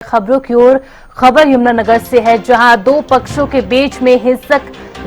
खबरों की ओर। खबर यमुनानगर से है, जहां दो पक्षों के बीच में हिंसक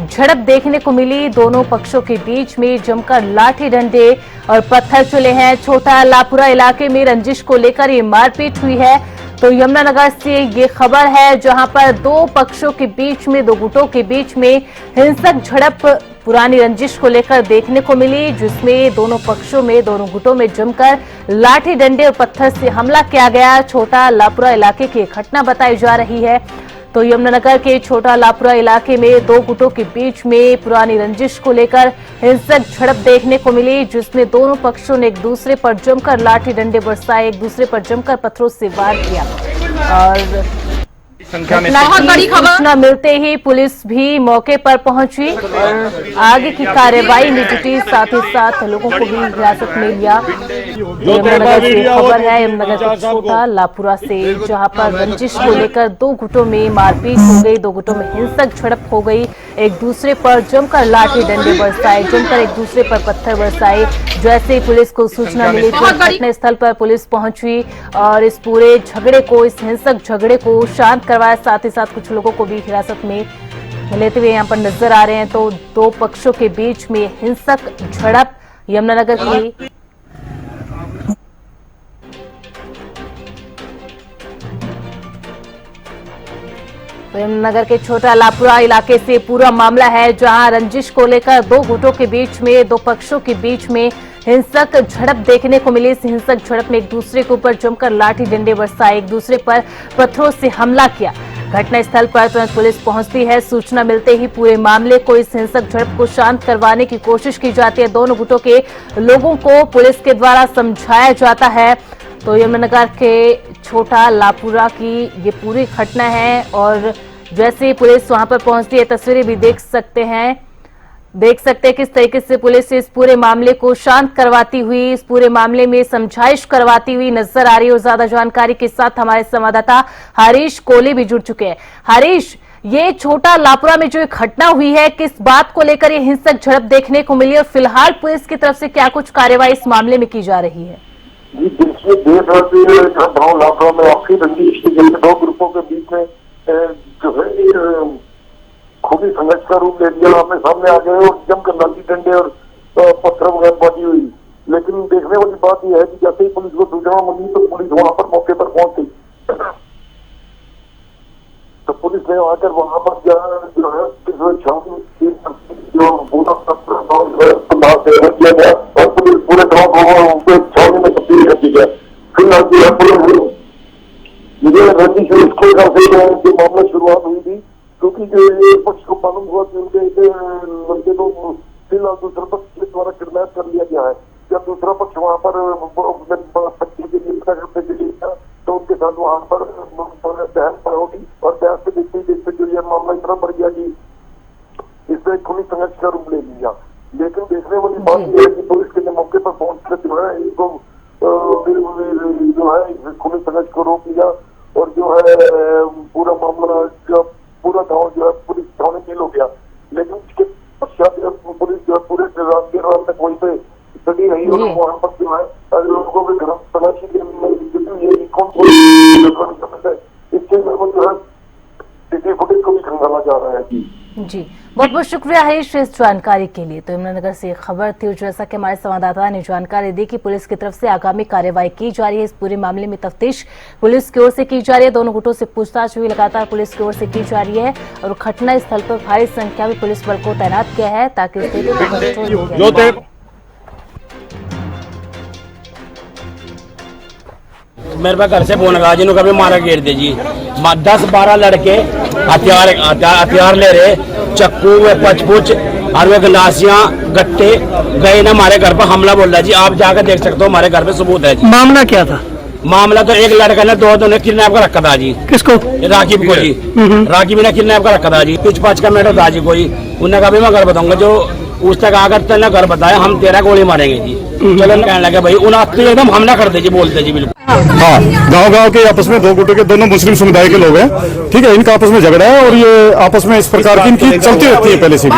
झड़प देखने को मिली। दोनों पक्षों के बीच में जमकर लाठी डंडे और पत्थर चले हैं। छोटा लापुरा इलाके में रंजिश को लेकर ये मारपीट हुई है। तो यमुनानगर से ये खबर है, जहां पर दो पक्षों के बीच में, दो गुटों के बीच में हिंसक झड़प पुरानी रंजिश को लेकर देखने को मिली, जिसमें दोनों पक्षों में, दोनों गुटों में जमकर लाठी डंडे और पत्थर से हमला किया गया। छोटा लापुरा इलाके की घटना बताई जा रही है। तो यमुनानगर के छोटा लापुरा इलाके में दो गुटों के बीच में पुरानी रंजिश को लेकर हिंसक झड़प देखने को मिली, जिसमें दोनों पक्षों ने एक दूसरे पर जमकर लाठी डंडे बरसाए, एक दूसरे पर जमकर पत्थरों से वार किया। और बहुत बड़ी सूचना मिलते ही पुलिस भी मौके पर पहुंची और आगे की कार्रवाई में जुटी, साथ ही साथ लोगों को भी हिरासत में लिया। यमुनानगर से खबर है, यमुनानगर के छोटा लापुरा से, जहां पर रंजिश को लेकर दो गुटों में मारपीट हो गई, दो गुटों में हिंसक झड़प हो गई, एक दूसरे पर जमकर लाठी डंडे बरसाए, जमकर एक दूसरे पर पत्थर बरसाए। जैसे ही पुलिस को सूचना मिली तो घटनास्थल पर पुलिस पहुंची और इस पूरे झगड़े को, इस हिंसक झगड़े को शांत करवाया। साथ ही साथ कुछ लोगों को भी हिरासत में लेते हुए यहाँ पर नजर आ रहे हैं। तो दो पक्षों के बीच में हिंसक झड़प यमुनानगर की यमुनानगर के छोटा लापुरा इलाके से पूरा मामला है, जहां रंजिश को लेकर दो गुटों के बीच में, दो पक्षों के बीच में हिंसक झड़प देखने को मिली। इस हिंसक झड़प में एक दूसरे के ऊपर जमकर लाठी डंडे बरसाए, एक दूसरे पर पत्थरों से हमला किया। घटनास्थल पर तुरंत पुलिस पहुंचती है। सूचना मिलते ही पूरे मामले को, इस हिंसक झड़प को शांत करवाने की कोशिश की जाती है। दोनों गुटों के लोगों को पुलिस के द्वारा समझाया जाता है। तो यमुनानगर के छोटा लापुरा की ये पूरी घटना है और जैसे पुलिस वहां पर पहुंचती है, तस्वीरें भी देख सकते हैं किस तरीके से पुलिस इस पूरे मामले को शांत करवाती हुई, इस पूरे मामले में समझाइश करवाती हुई नजर आ रही है। और ज्यादा जानकारी के साथ हमारे संवाददाता हरीश कोहली भी जुड़ चुके हैं। हरीश, ये छोटा लापुरा में जो एक घटना हुई है, किस बात को लेकर ये हिंसक झड़प देखने को मिली और फिलहाल पुलिस की तरफ से क्या कुछ कार्रवाई इस मामले में की जा रही है? जी, देखिए, देर रात लापुरा में आखिरी रंजिश दो ग्रुपों के बीच में जो है खूबी संघर्ष का रूप ले लिया। आमने सामने आ गए और जमकर लाठी डंडे और पत्थर वगैरह बाजी हुई। लेकिन देखने वाली बात यह है कि जैसे ही पुलिस को सूचना मिली तो पुलिस वहां पर मौके पर पहुंच गई। तो पुलिस ने आकर वहां पर जो है और पुलिस पूरे छावनी में तब्दील कर दी गया। फिर मुझे रंजिश स्कूल का जो मामला शुरुआत हुई थी, क्योंकि जो पक्ष को मालूम हुआ कि उनके लड़के को फिलहाल दूसरे पक्ष के द्वारा किडनैप कर लिया गया है। जब दूसरा पक्ष वहाँ पर तो उनके साथ वहाँ पर बहस होगी और बहस से देखते जो यह मामला इतना बढ़ गया कि इसने खुली संघर्ष का रूप ले लिया। लेकिन देखने वाली बात यह है कि पुलिस के मौके पर पहुंचकर जो है इसको जो है खुले संघर्ष को रोक लिया और जो है पूरा मामला पूरा गांव जो है पुलिस थाने जेल हो गया। लेकिन इसके पश्चात पुलिस जो है पूरे रात तक वहीं पे सड़ी रही और वहां पर जो है लोगों के घर तलाशी इसके जो है सीसी फुटेज को भी खंगाला जा रहा है। जी, बहुत बहुत शुक्रिया हरीश इस जानकारी के लिए। तो यमुनानगर से खबर थी और जैसा कि हमारे संवाददाता ने जानकारी दी कि पुलिस की तरफ से आगामी कार्रवाई की जा रही है। इस पूरे मामले में तफ्तीश पुलिस की ओर से की जा रही है। दोनों गुटों से पूछताछ भी लगातार पुलिस की ओर से की जा रही है और घटना स्थल पर भारी संख्या में पुलिस बल को तैनात किया है ताकि स्थिति को कंट्रोल किया जाए। मेरे पास घर से फोन लगा जिन्होंने कभी मारा घेर दे जी। 10-12 लड़के हथियार ले रहे, चक्कू व पचपुच और वे गंडासियां गट्टे गए ना हमारे घर पर हमला बोल रहा जी। आप जाकर देख सकते हो, हमारे घर पे सबूत है जी। मामला क्या था? मामला तो एक लड़का ने दो ने किडनैप कर रखा था जी। किसको? राकिब को जी। राकिब ने किडनैप कर रखा था जी। पिच पाच का मैटर था जी कोई। उन्होंने कहा मैं घर बताऊंगा, जो उस तक आकर तेने घर बताया हम तेरा गोली मारेंगे जी। चलो कहने लगे भाई उन एकदम हमला कर दे जी, बोलते जी बिल्कुल। हाँ, गांव के आपस में दो गुटों के, दोनों मुस्लिम समुदाय के लोग हैं, ठीक है। इनका आपस में झगड़ा है और ये आपस में इस प्रकार की इनकी चलती रहती है पहले से।